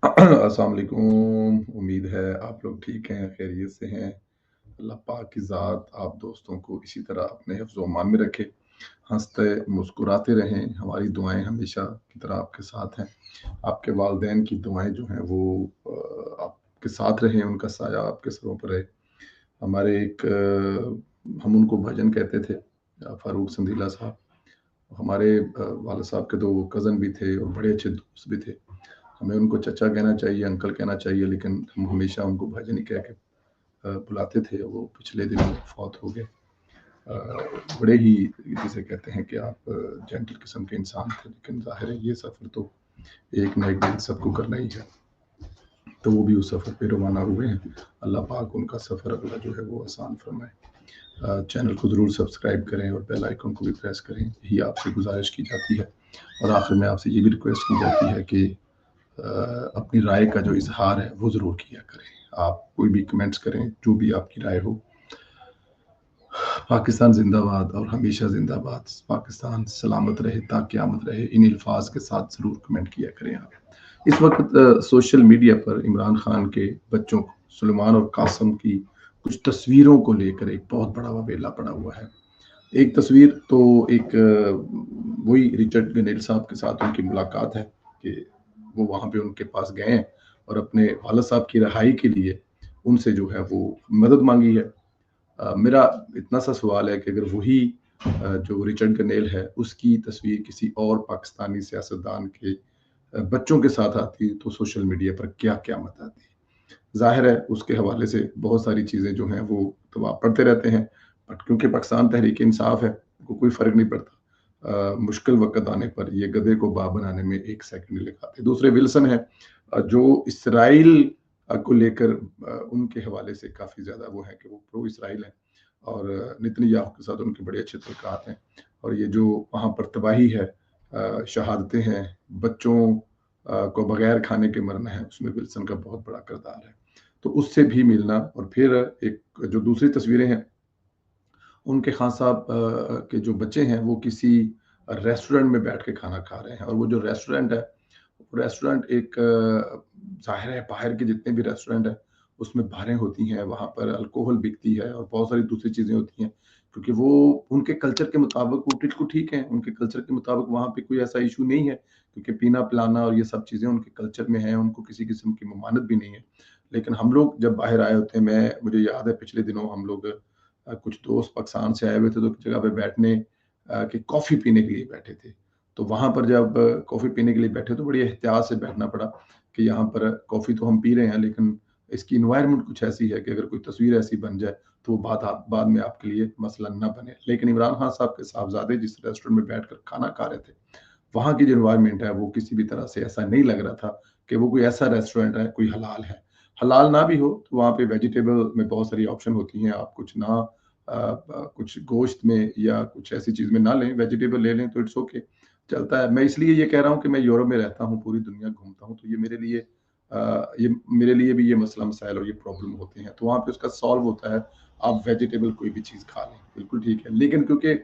अस्सलाम वालेकुम। उम्मीद है आप लोग ठीक हैं, खैरियत से हैं। अल्लाह पाक की ज़ात आप दोस्तों को इसी तरह अपने हिफ्ज़ व अमान में रखे, हँसते मुस्कुराते रहें। हमारी दुआएँ हमेशा की तरह आपके साथ हैं। आपके वालिदैन की दुआएँ जो हैं वो आपके साथ रहें, उनका साया आपके सरों पर रहे। हमारे एक हम उनको भजन कहते थे, फ़ारूक संधीला साहब। हमारे वालिद साहब के तो वो कज़न भी थे और बड़े अच्छे दोस्त भी थे। हमें उनको चचा कहना चाहिए, अंकल कहना चाहिए, लेकिन हम हमेशा उनको भाईजान ही कह के बुलाते थे। वो पिछले दिनों फौत हो गए। बड़े ही जिसे कहते हैं कि आप जेंटल किस्म के इंसान थे, लेकिन ज़ाहिर है ये सफ़र तो एक ना एक दिन सबको करना ही है। तो वो भी उस सफ़र पे रवाना हुए हैं। अल्लाह पाक उनका सफ़र अगला जो है वो आसान फरमाए। चैनल को ज़रूर सब्सक्राइब करें और बेल आइकन को भी प्रेस करें, यही आपसे गुज़ारिश की जाती है। और आखिर में आपसे ये भी रिक्वेस्ट की जाती है कि अपनी राय का जो इज़हार है वो ज़रूर किया करें। आप कोई भी कमेंट्स करें, जो भी आपकी राय हो। पाकिस्तान ज़िंदाबाद और हमेशा ज़िंदाबाद। पाकिस्तान सलामत रहे ता क़यामत रहे। इन अल्फाज़ के साथ ज़रूर कमेंट किया करें आप। इस वक़्त सोशल मीडिया पर इमरान खान के बच्चों सुलेमान और कासिम की कुछ तस्वीरों को लेकर एक बहुत बड़ा वबेला पड़ा हुआ है। एक तस्वीर तो एक वही रिचर्ड गनेल साहब के साथ उनकी मुलाकात है कि वो वहाँ पे उनके पास गए हैं और अपने वालिद साहब की रिहाई के लिए उनसे जो है वो मदद माँगी है। मेरा इतना सा सवाल है कि अगर वही जो रिचर्ड गनेल है, उसकी तस्वीर किसी और पाकिस्तानी सियासतदान के बच्चों के साथ आती तो सोशल मीडिया पर क्या क़यामत आती। ज़ाहिर है उसके हवाले से बहुत सारी चीज़ें जो हैं वो तो आप पढ़ते रहते हैं, बट क्योंकि पाकिस्तान तहरीक-ए-इंसाफ है, को कोई फ़र्क नहीं पड़ता। मुश्किल वक़्त आने पर ये गधे को बाप बनाने में 1 सेकंड नहीं लगाते। दूसरे विल्सन हैं जो इसराइल को लेकर उनके हवाले से काफ़ी ज़्यादा वो है कि वो प्रो इसराइल हैं और नेतन्याहू के साथ उनके बड़े अच्छे तल्लुकात हैं। और ये जो वहाँ पर तबाही है, शहादतें हैं, बच्चों को बगैर खाने के मरना है, उसमें विल्सन का बहुत बड़ा किरदार है। तो उससे भी मिलना और फिर एक जो दूसरी तस्वीरें हैं, उनके खान साहब के जो बच्चे हैं वो किसी रेस्टोरेंट में बैठ के खाना खा रहे हैं और वो जो रेस्टोरेंट है, रेस्टोरेंट एक ज़ाहिर है बाहर के जितने भी रेस्टोरेंट हैं, उसमें बारें होती हैं, वहाँ पर अल्कोहल बिकती है और बहुत सारी दूसरी चीज़ें होती हैं। क्योंकि वो उनके कल्चर के मुताबिक वो बिल्कुल ठीक है, उनके कल्चर के मुताबिक वहाँ पे कोई ऐसा इश्यू नहीं है, क्योंकि पीना-पिलाना और ये सब चीज़ें उनके कल्चर में हैं, उनको किसी किस्म की ममानत भी नहीं है। लेकिन हम लोग जब बाहर आए होते हैं, मुझे याद है पिछले दिनों हम लोग कुछ दोस्त पाकिस्तान से आए हुए थे, तो एक जगह पे बैठने कि कॉफ़ी पीने के लिए बैठे थे। तो वहाँ पर जब कॉफ़ी पीने के लिए बैठे तो बड़ी एहतियात से बैठना पड़ा कि यहाँ पर कॉफ़ी तो हम पी रहे हैं, लेकिन इसकी एनवायरनमेंट कुछ ऐसी है कि अगर कोई तस्वीर ऐसी बन जाए तो वो बात आप बाद में आपके लिए मसला ना बने। लेकिन इमरान खान साहब के साहबज़ादे जिस रेस्टोरेंट में बैठकर खाना खा रहे थे, वहाँ की जो एनवायरनमेंट है वो किसी भी तरह से ऐसा नहीं लग रहा था कि वो कोई ऐसा रेस्टोरेंट है, कोई हलाल है। हलाल ना भी हो तो वहाँ पे वेजिटेबल में बहुत सारी ऑप्शन होती हैं, आप कुछ ना कुछ गोश्त में या कुछ ऐसी चीज़ में ना लें, वेजिटेबल ले लें तो इट्स ओके, चलता है। मैं इसलिए ये कह रहा हूँ कि मैं यूरोप में रहता हूँ, पूरी दुनिया घूमता हूँ, तो ये मेरे लिए भी ये मसला-मसाइल और ये प्रॉब्लम होते हैं। तो वहाँ पे उसका सॉल्व होता है, आप वेजिटेबल कोई भी चीज़ खा लें, बिल्कुल ठीक है। लेकिन क्योंकि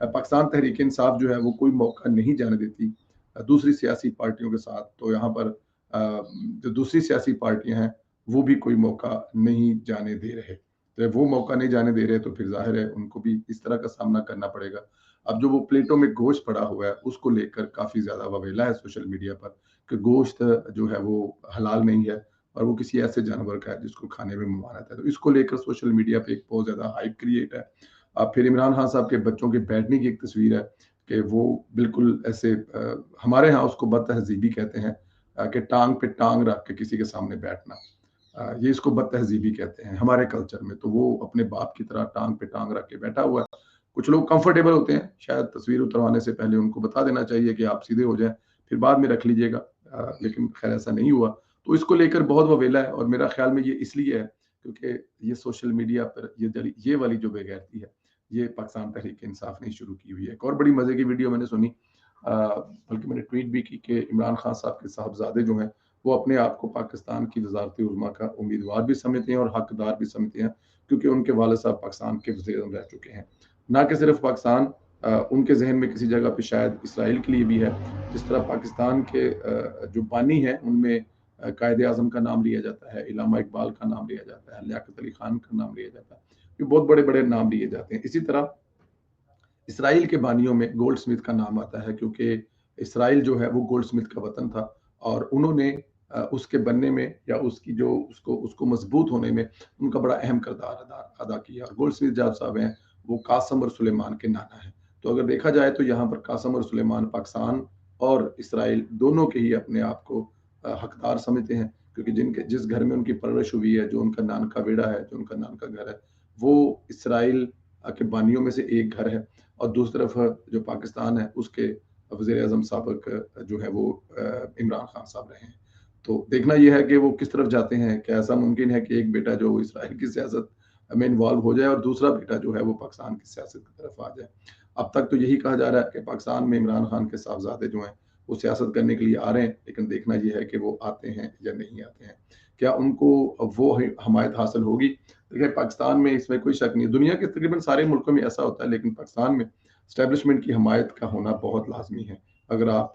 पाकिस्तान तहरीक-ए-इंसाफ जो है वो कोई मौका नहीं जाने देती दूसरी सियासी पार्टियों के साथ, तो यहाँ पर जो दूसरी सियासी पार्टियाँ हैं, वो भी कोई मौका नहीं जाने दे रहे। तो वो मौका नहीं जाने दे रहे तो फिर ज़ाहिर है उनको भी इस तरह का सामना करना पड़ेगा। अब जो वो प्लेटों में गोश्त पड़ा हुआ है, उसको लेकर काफ़ी ज़्यादा वबेला है सोशल मीडिया पर कि गोश्त जो है वो हलाल नहीं है और वो किसी ऐसे जानवर का है जिसको खाने में ममानत है। तो इसको लेकर सोशल मीडिया पे एक बहुत ज़्यादा हाइप क्रिएट है। अब फिर इमरान खान साहब के बच्चों के बैठने की एक तस्वीर है कि वो बिल्कुल ऐसे हमारे यहाँ उसको बदतहज़ीबी कहते हैं कि टाँग पे टाँग रख के किसी के सामने बैठना। ये इसको बदतहज़ीबी कहते हैं हमारे कल्चर में। तो वो अपने बाप की तरह टाँग पे टाँग रख के बैठा हुआ है। कुछ लोग कंफर्टेबल होते हैं, शायद तस्वीर उतरवाने से पहले उनको बता देना चाहिए कि आप सीधे हो जाएँ, फिर बाद में रख लीजिएगा। लेकिन खैर ऐसा नहीं हुआ। तो इसको लेकर बहुत वबेला है और मेरा ख़्याल में ये इसलिए है क्योंकि ये सोशल मीडिया पर ये वाली जो बेगैरती है, ये पाकिस्तान तहरीक-ए-इंसाफ ने शुरू की हुई है। एक और बड़ी मज़े की वीडियो मैंने सुनी, बल्कि मैंने ट्वीट भी की कि इमरान खान साहब के साहबज़ादे जो हैं, वो अपने आप को पाकिस्तान की वज़ारत-ए-उज़्मा का उम्मीदवार भी समझते हैं और हकदार भी समझते हैं, क्योंकि उनके वालिद साहब पाकिस्तान के वज़ीर-ए-आज़म रह चुके हैं। ना कि सिर्फ़ पाकिस्तान, उनके ज़हन में किसी जगह पे शायद इसराइल के लिए भी है। जिस तरह पाकिस्तान के जो बानी हैं, उनमें कायदे आजम का नाम लिया जाता है, इलामा इकबाल का नाम लिया जाता है, लियाकत अली खान का नाम लिया जाता है। ये बहुत बड़े बड़े नाम लिए जाते हैं। इसी तरह इसराइल के बानियों में गोल्ड स्मिथ का नाम आता है, क्योंकि इसराइल जो है वो गोल्ड स्मिथ का वतन था और उन्होंने उसके बनने में या उसकी जो उसको उसको मजबूत होने में उनका बड़ा अहम किरदार अदा किया। और गोल्ड स्मिथ जब साहब हैं वो कासम और सुलेमान के नाना है। तो अगर देखा जाए तो यहाँ पर कासम और सुलेमान पाकिस्तान और इसराइल दोनों के ही अपने आप को हकदार समझते हैं, क्योंकि जिनके जिस घर में उनकी परवरिश हुई है, जो उनका नान का बेड़ा है, जो उनका नान का घर है, वो इसराइल के बानियों में से एक घर है। और दूसरी तरफ जो पाकिस्तान है उसके वज़ीर आज़म साबिक जो है वो इमरान खान साहब रहे हैं। तो देखना ये है कि वो किस तरफ जाते हैं। क्या ऐसा मुमकिन है कि एक बेटा जो इसराइल की सियासत में इन्वॉल्व हो जाए और दूसरा बेटा जो है वो पाकिस्तान की सियासत की तरफ आ जाए। अब तक तो यही कहा जा रहा है कि पाकिस्तान में इमरान खान के साहबजादे जो हैं वो सियासत करने के लिए आ रहे हैं, लेकिन देखना ये है कि वो आते हैं या नहीं आते हैं। क्या उनको वो हमायत हासिल होगी? देखिए, पाकिस्तान में इसमें कोई शक नहीं है। दुनिया के तकरीबन सारे मुल्कों में ऐसा होता है, लेकिन पाकिस्तान में एस्टेब्लिशमेंट की हमायत का होना बहुत लाजमी है। अगर आप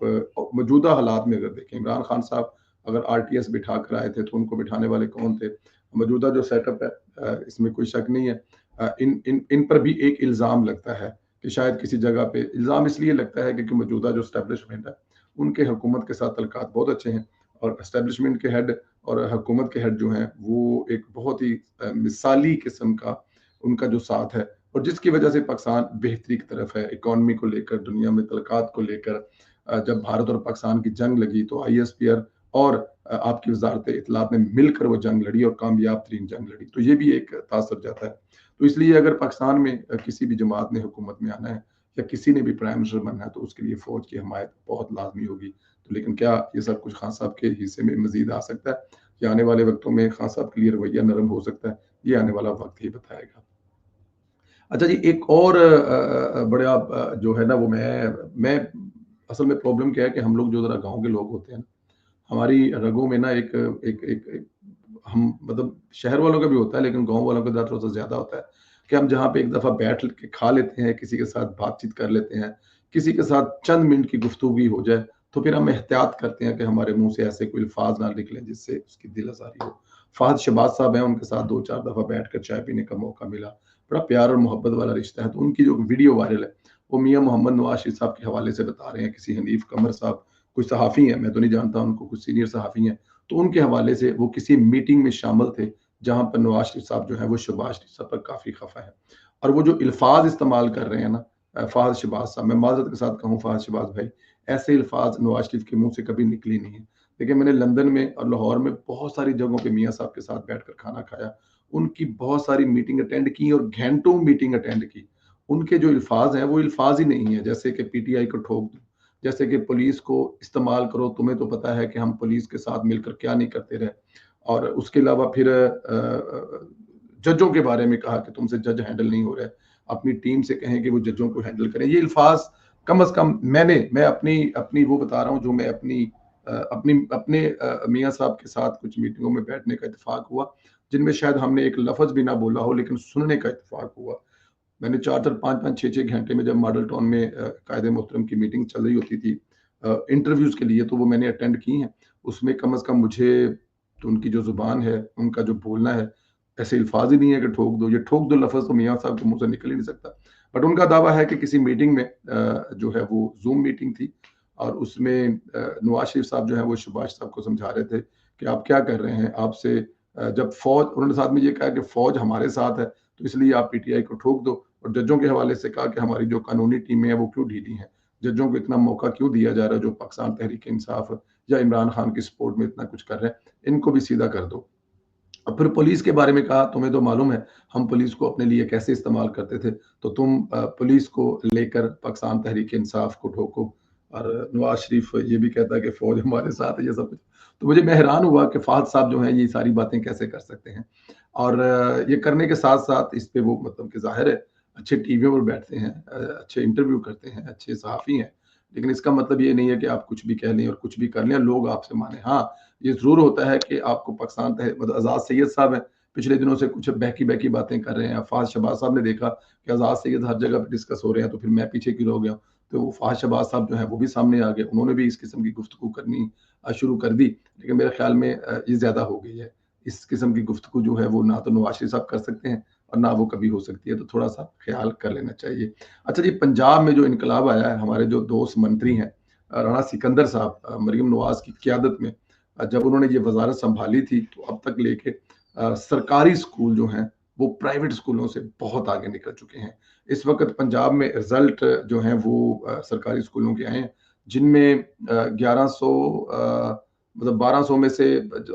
मौजूदा हालात में अगर देखें, इमरान खान साहब अगर आरटीएस बिठा कर आए थे तो उनको बिठाने वाले कौन थे? मौजूदा जो सेटअप है इसमें कोई शक नहीं है। इन पर भी एक इल्ज़ाम लगता है कि शायद किसी जगह पे इल्ज़ाम इसलिए लगता है क्योंकि मौजूदा जो एस्टेब्लिशमेंट है उनके हुकूमत के साथ तल्लुकात बहुत अच्छे हैं और एस्टेब्लिशमेंट के हेड और हुकूमत के हेड जो हैं वो एक बहुत ही मिसाली किस्म का उनका जो साथ है, और जिसकी वजह से पाकिस्तान बेहतरी की तरफ है। इकॉनमी को लेकर, दुनिया में तल्लुकात को लेकर जब भारत और पाकिस्तान की जंग लगी तो आईएसपीआर और आपकी वजारत इत्तलात ने मिलकर वो जंग लड़ी और कामयाब तरीन जंग लड़ी। तो ये भी एक तासर जाता है। तो इसलिए अगर पाकिस्तान में किसी भी जमात ने हुकूमत में आना है या किसी ने भी प्राइम मिनिस्टर बनना है तो उसके लिए फौज की हमायत बहुत लाजमी होगी। तो लेकिन क्या ये सब कुछ खान साहब के हिस्से में मजीद आ सकता है या आने वाले वक्तों में खान साहब के लिए रवैया नरम हो सकता है? ये आने वाला वक्त ही बताएगा। अच्छा जी, एक और बड़ा जो है ना वो मैं असल में प्रॉब्लम क्या है कि हम लोग जो ज़रा गाँव के लोग होते हैं ना, हमारी रगों में ना एक एक एक एक हम मतलब शहर वालों का भी होता है, लेकिन गाँव वालों का थोड़ा-सा ज़्यादा होता है कि हम जहाँ पे एक दफ़ा बैठ के खा लेते हैं, किसी के साथ बातचीत कर लेते हैं, किसी के साथ चंद मिनट की गुफ्तगू हो जाए, तो फिर हम एहतियात करते हैं कि हमारे मुँह से ऐसे कोई अल्फ़ाज़ ना निकलें जिससे उसकी दिल आज़ारी हो। फ़हद शहबाज साहब हैं, उनके साथ 2-4 दफ़ा बैठकर चाय पीने का मौका मिला। बड़ा प्यार और मोहब्बत वाला रिश्ता है। तो उनकी जो वीडियो वायरल है, वो मियाँ मोहम्मद नवाज़ शरीफ साहब के हवाले से बता रहे हैं। किसी हनीफ कमर साहब कुछ सहाफ़ी हैं, मैं तो नहीं जानता उनको, कुछ सीनियर सहाफ़ी हैं। तो उनके हवाले से वो किसी मीटिंग में शामिल थे, जहाँ पर नवाज़ शरीफ साहब जो हैं वो शहबाज शरीफ साहब पर काफ़ी ख़फ़ा हैं। और वो जो अल्फ़ाज़ इस्तेमाल कर रहे हैं ना फ़हद शहबाज साहब, मैं माज़रत के साथ कहूँ फ़हद शहबाज भाई, ऐसे अल्फ़ाज़ नवाज़ शरीफ के मुँह से कभी निकले ही नहीं है। देखिए, मैंने लंदन में और लाहौर में बहुत सारी जगहों पे मियाँ साहब के साथ बैठकर खाना खाया। उनकी बहुत सारी मीटिंग अटेंड की और घंटों मीटिंग अटेंड की। उनके जो अल्फ़ाज़ हैं वो अल्फ़ाज़ ही नहीं है, जैसे कि पीटीआई को ठोक दो, जैसे कि पुलिस को इस्तेमाल करो, तुम्हें तो पता है कि हम पुलिस के साथ मिलकर क्या नहीं करते रहे। और उसके अलावा फिर जजों के बारे में कहा कि तुमसे जज हैंडल नहीं हो रहे, अपनी टीम से कहें कि वो जजों को हैंडल करें। ये अल्फ़ाज़ कम से कम मैं अपनी अपनी वो बता रहा हूँ जो मैं अपने मियाँ साहब के साथ कुछ मीटिंगों में बैठने का इत्तेफ़ाक हुआ, जिनमें शायद हमने एक लफ़्ज़ भी ना बोला हो, लेकिन सुनने का इत्तेफ़ाक हुआ। मैंने 4-4, 5-5, 6-6 घंटे में जब मॉडल टाउन में कायदे मोहतरम की मीटिंग चल रही होती थी इंटरव्यूज़ के लिए, तो वो मैंने अटेंड की हैं। उसमें कम से कम मुझे तो उनकी जो ज़ुबान है, उनका जो बोलना है, ऐसे अल्फ़ाज़ ही नहीं है कि ठोक दो। ये ठोक दो लफ़्ज़ तो मियाँ साहब के मुँह से निकल ही नहीं सकता। बट उनका दावा है कि किसी मीटिंग में जो है वो ज़ूम मीटिंग थी और उसमें नवाज़ शरीफ साहब जो हैं वो शहबाज साहब को समझा रहे थे कि आप क्या कर रहे हैं? आपसे जब फ़ौज उन्होंने साथ में ये कहा कि फ़ौज हमारे साथ है, तो इसलिए आप पीटीआई को ठोक दो। और जजों के हवाले से कहा कि हमारी जो कानूनी टीमें हैं वो क्यों ढीली हैं? जजों को इतना मौका क्यों दिया जा रहा है जो पाकिस्तान तहरीक इंसाफ या इमरान खान की सपोर्ट में इतना कुछ कर रहे हैं, इनको भी सीधा कर दो। और फिर पुलिस के बारे में कहा, तुम्हें तो मालूम है हम पुलिस को अपने लिए कैसे इस्तेमाल करते थे, तो तुम पुलिस को लेकर पाकिस्तान तहरीक इंसाफ को ठोको। और नवाज शरीफ ये भी कहता है कि फौज हमारे साथ है, ये सब कुछ। तो मुझे मैं हैरान हुआ कि फहद साहब जो हैं ये सारी बातें कैसे कर सकते हैं। और ये करने के साथ साथ इस पे वो मतलब कि जाहिर है अच्छे टीवियों पर बैठते हैं, अच्छे इंटरव्यू करते हैं, अच्छे सहाफ़ी हैं, लेकिन इसका मतलब ये नहीं है कि आप कुछ भी कह लें और कुछ भी कर लें, लोग आपसे माने। हाँ, ये ज़रूर होता है कि आपको पाकिस्तान मतलब आज़ाद सैयद साहब हैं, पिछले दिनों से कुछ बहकी-बहकी बातें कर रहे हैं। फ़ाज़ शहबाज साहब ने देखा कि आज़ाद सैयद हर जगह पे डिस्कस हो रहे हैं, तो फिर मैं पीछे क्यों रह गया हूँ? तो वो फवाद शहबाज साहब जो हैं वो भी सामने आ गए, उन्होंने भी इस किस्म की गुफ्तगू करनी शुरू कर दी। लेकिन मेरे ख्याल में ये ज़्यादा हो गई है। इस किस्म की गुफ्तगू जो है वो ना तो नवाज शरीफ साहब कर सकते हैं और ना वो कभी हो सकती है, तो थोड़ा-सा ख़्याल कर लेना चाहिए। अच्छा जी, पंजाब में जो इनकलाब आया है, हमारे जो दोस्त मंत्री हैं राणा सिकंदर साहब मरीम नवाज़ की क़यादत में जब उन्होंने ये वज़ारत सँभाली थी, तो अब तक लेके सरकारी स्कूल जो हैं, वो प्राइवेट स्कूलों से बहुत आगे निकल चुके हैं। इस वक़्त पंजाब में रिज़ल्ट जो हैं वो सरकारी स्कूलों के आए हैं, जिनमें 1100 मतलब 1200 में से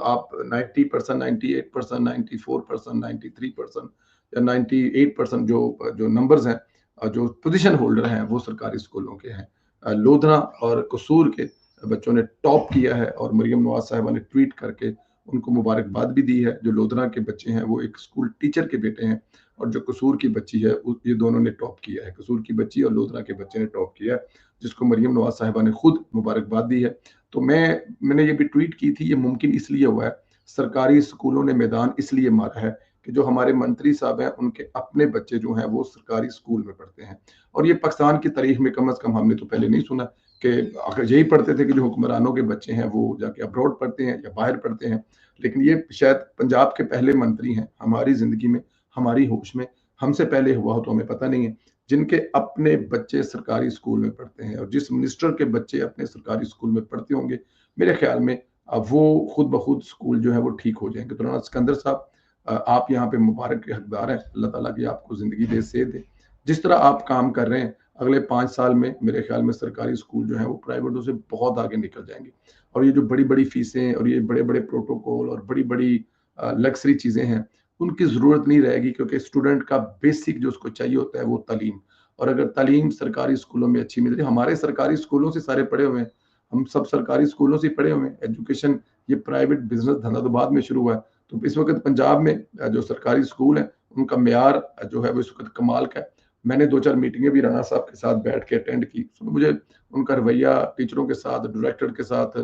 आप 90%, 98%, 94%, 93% या 98% जो नंबर्स हैं जो पोज़ीशन होल्डर हैं, वो सरकारी स्कूलों के हैं। लोधना और कसूर के बच्चों ने टॉप किया है और मरियम नवाज़ साहिबा ने ट्वीट करके उनको मुबारकबाद भी दी है। जो लोधना के बच्चे हैं, वो एक स्कूल टीचर के बेटे हैं और जो कसूर की बच्ची है, ये दोनों ने टॉप किया है। कसूर की बच्ची और लोधना के बच्चे ने टॉप किया है, जिसको मरियम नवाज़ साहिबा ने खुद मुबारकबाद दी है। तो मैंने ये भी ट्वीट की थी, ये मुमकिन इसलिए हुआ है, सरकारी स्कूलों ने मैदान इसलिए मारा है कि जो हमारे मंत्री साहब हैं, उनके अपने बच्चे जो हैं, वो सरकारी स्कूल में पढ़ते हैं। और ये पाकिस्तान की तारीख में कम से कम हमने तो पहले नहीं सुना कि अगर यही पढ़ते थे कि जो हुक्मरानों के बच्चे हैं, वो जाके अब्रॉड पढ़ते हैं या बाहर पढ़ते हैं। लेकिन ये शायद पंजाब के पहले मंत्री हैं, हमारी ज़िंदगी में, हमारी होश में, हमसे पहले हुआ हो तो हमें पता नहीं है, जिनके अपने बच्चे सरकारी स्कूल में पढ़ते हैं। और जिस मिनिस्टर के बच्चे अपने सरकारी स्कूल में पढ़ते होंगे, मेरे ख्याल में वो खुद ब खुद स्कूल जो है वो ठीक हो जाएँगे। तो राणा सिकंदर साहब, आप यहाँ पे मुबारक के हकदार हैं। अल्लाह ताला की आपको ज़िंदगी दे, सेहत दे। जिस तरह आप काम कर रहे हैं, अगले 5 साल में मेरे ख्याल में सरकारी स्कूल जो हैं वो प्राइवेटों से बहुत आगे निकल जाएँगे। और ये जो बड़ी-बड़ी फीसें और ये बड़े-बड़े प्रोटोकॉल और बड़ी-बड़ी लग्ज़री चीज़ें हैं, उनकी ज़रूरत नहीं रहेगी, क्योंकि स्टूडेंट का बेसिक जो उसको चाहिए होता है वो तालीम। और अगर तालीम सरकारी स्कूलों में अच्छी मिल रही है, हमारे सरकारी स्कूलों से सारे पढ़े हुए हैं, हम सब सरकारी स्कूलों से ही पढ़े हुए हैं। एजुकेशन, ये प्राइवेट बिज़नेस धंधा तो बाद में शुरू हुआ है। तो इस वक़्त पंजाब में जो सरकारी स्कूल हैं, उनका मेयार जो है वो इस वक़्त कमाल का है। मैंने 2-4 मीटिंगें भी राणा साहब के साथ बैठ के अटेंड की। तो मुझे उनका रवैया टीचरों के साथ, डायरेक्टर के साथ,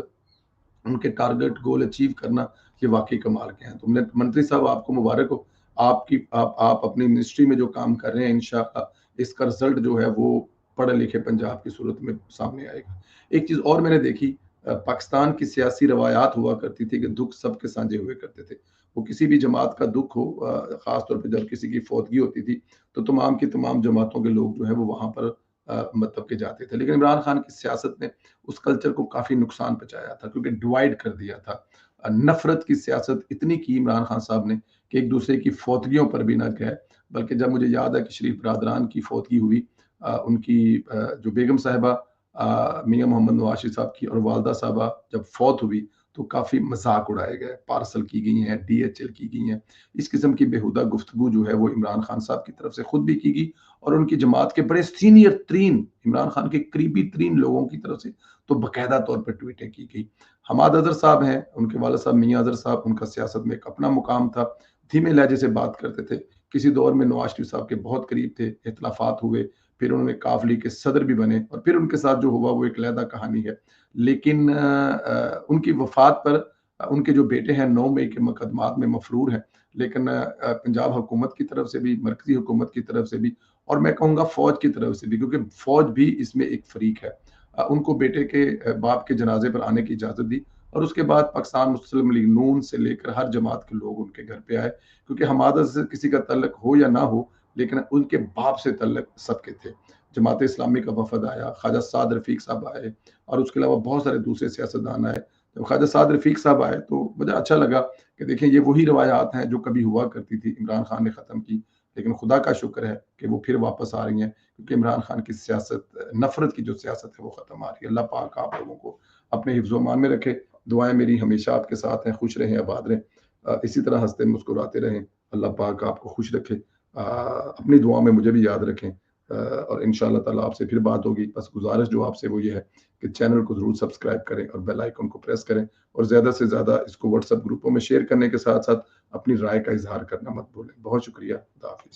उनके टारगेट गोल अचीव करना, ये वाक़ई कमाल के हैं। तो मंत्री साहब, आपको मुबारक हो। आप अपनी मिनिस्ट्री में जो काम कर रहे हैं, इंशाअल्लाह इसका रिज़ल्ट जो है वो पढ़े-लिखे पंजाब की सूरत में सामने आएगा। एक चीज़ और मैंने देखी, पाकिस्तान की सियासी रवायात हुआ करती थी कि दुःख सबके साझे हुए करते थे। वो किसी भी जमात का दुःख हो, ख़ास तौर पे जब किसी की फौतगी होती थी, तो तमाम की तमाम जमातों के लोग जो हैं वो वहाँ पर मतलब के जाते थे। लेकिन इमरान खान की सियासत ने उस कल्चर को काफ़ी नुकसान पहुँचाया था, क्योंकि डिवाइड कर दिया था। नफ़रत की सियासत इतनी की इमरान खान साहब ने कि एक-दूसरे की फौतगियों पर भी ना गए। बल्कि जब मुझे याद है कि शरीफ बरादरान की फौतगी हुई, उनकी जो बेगम साहिबा मियाँ मोहम्मद नवाज़ शरीफ साहब की और वालिदा साहबा जब फौत हुई, तो काफ़ी मज़ाक उड़ाए गए, पार्सल की गई हैं, डीएचएल की गई हैं। इस किस्म की बेहुदा गुफ्तगू जो है वो इमरान खान साहब की तरफ से खुद भी की गई और उनकी जमात के बड़े सीनियर तरीन, इमरान खान के करीबी तरीन लोगों की तरफ से तो बाकायदा तौर पर ट्वीटें की गई। हमाद अज़हर साहब हैं, उनके वालिद साहब मियाँ अज़हर साहब, उनका सियासत में एक अपना मुकाम था, धीमे लहजे से बात करते थे। किसी दौर में नवाज़ शरीफ साहब के बहुत करीब थे, इख्तिलाफ़ात हुए, फिर उन्होंने काफ लीग के सदर भी बने और फिर उनके साथ जो हुआ वो एक अलहदा कहानी है। लेकिन उनकी वफ़ात पर उनके जो बेटे हैं 9 मई के मुकदमात में मफ़रूर हैं। लेकिन पंजाब हुकूमत की तरफ से भी, मरकज़ी हुकूमत की तरफ से भी और मैं कहूँगा फ़ौज की तरफ से भी, क्योंकि फ़ौज भी इसमें एक फ़रीक है। उनको बेटे के बाप के जनाज़े पर आने की इजाज़त दी और उसके बाद पाकिस्तान मुस्लिम लीग नून से लेकर हर जमात के लोग उनके घर पे आए, क्योंकि हमादा से किसी का तल्लुक हो या ना हो, लेकिन उनके बाप से तल्लुक सबके थे। जमात इस्लामी का वफ़द आया, ख्वाजा साद रफ़ीक साहब आए और उसके अलावा बहुत सारे दूसरे सियासतदान आए। जब ख्वाजा साद रफ़ीक साहब आए तो मुझे अच्छा लगा कि देखिए ये वही रवायात हैं जो कभी हुआ करती थी, इमरान खान ने ख़त्म की। लेकिन खुदा का शुक्र है कि वो फिर वापस आ रही हैं, क्योंकि इमरान खान की सियासत, नफ़रत की जो सियासत है वो ख़त्म आ रही है। अल्लाह पाक आप लोगों को अपने हिफ्ज़-ओ-अमान में रखे। दुआएँ मेरी हमेशा आपके साथ हैं, खुश रहें, आबाद रहें। इसी तरह हँसते मुस्कुराते रहें। अल्लाह पाक आपको खुश रखे। अपनी दुआओं में मुझे भी याद रखें। और इंशाअल्लाह ताला आपसे फिर बात होगी। बस गुज़ारिश जो आपसे वो ये है कि चैनल को ज़रूर सब्सक्राइब करें और बेल आइकन को प्रेस करें और ज़्यादा से ज़्यादा इसको व्हाट्सएप ग्रुपों में शेयर करने के साथ-साथ अपनी राय का इज़हार करना मत भूलें। बहुत शुक्रिया। खुदा हाफ़िज़।